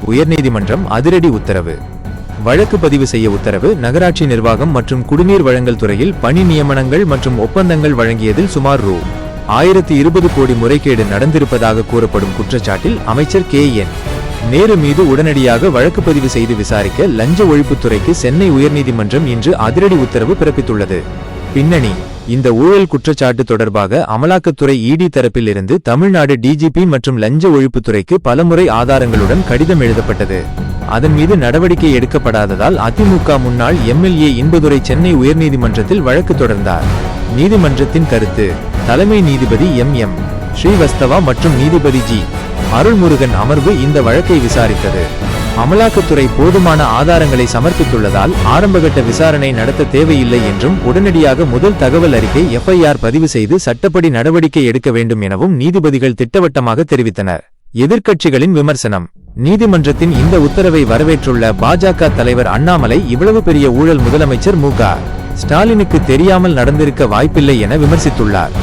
உயர்நீதிமன்றம் அதிரடி உத்தரவு. வழக்கு பதிவு செய்ய உத்தரவு. நகராட்சி நிர்வாகம் மற்றும் குடிநீர் வழங்கல் துறையில் பணி நியமனங்கள் மற்றும் ஒப்பந்தங்கள் வழங்கியதில் சுமார் ரூ.1020 கோடி முறைகேடு நடந்திருப்பதாக கூறப்படும் குற்றச்சாட்டில் அமைச்சர் கே.என். நேரு மீது உடனடியாக வழக்கு பதிவு செய்து விசாரிக்க லஞ்ச ஒழிப்புத்துறைக்கு சென்னை உயர்நீதிமன்றம் இன்று அதிரடி உத்தரவு பிறப்பித்துள்ளது. பின்னணி: இந்த ஊழல் குற்றச்சாட்டு தொடர்பாக அமலாக்கத்துறை இடி தரப்பில் இருந்து தமிழ்நாடு டிஜிபி மற்றும் லஞ்ச ஒழிப்புத்துறைக்கு பலமுறை ஆதாரங்களுடன் கடிதம் எழுதப்பட்டது. அதன் மீது நடவடிக்கை எடுக்கப்படாததால் அதிமுக முன்னாள் எம்எல்ஏ இன்பதுரை சென்னை உயர்நீதிமன்றத்தில் வழக்கு தொடர்ந்தார். நீதிமன்றத்தின் கருத்து: தலைமை நீதிபதி எம். ஸ்ரீவஸ்தவா மற்றும் நீதிபதி ஜி. அருள்முருகன் அமர்வு இந்த வழக்கை விசாரித்தது. அமலாக்கத்துறை போதுமான ஆதாரங்களை சமர்ப்பித்துள்ளதால் ஆரம்பகட்ட விசாரணை நடத்த தேவையில்லை என்றும் உடனடியாக முதல் தகவல் அறிக்கை எஃப்ஐஆர் பதிவு செய்து சட்டப்படி நடவடிக்கை எடுக்க வேண்டும் எனவும் நீதிபதிகள் திட்டவட்டமாக தெரிவித்தனர். எதிர்க்கட்சிகளின் விமர்சனம்: நீதிமன்றத்தின் இந்த உத்தரவை வரவேற்றுள்ள பாஜக தலைவர் அண்ணாமலை இவ்வளவு பெரிய ஊழல் முதலமைச்சர் மு.க. ஸ்டாலினுக்கு தெரியாமல் நடந்திருக்க வாய்ப்பில்லை என விமர்சித்துள்ளார்.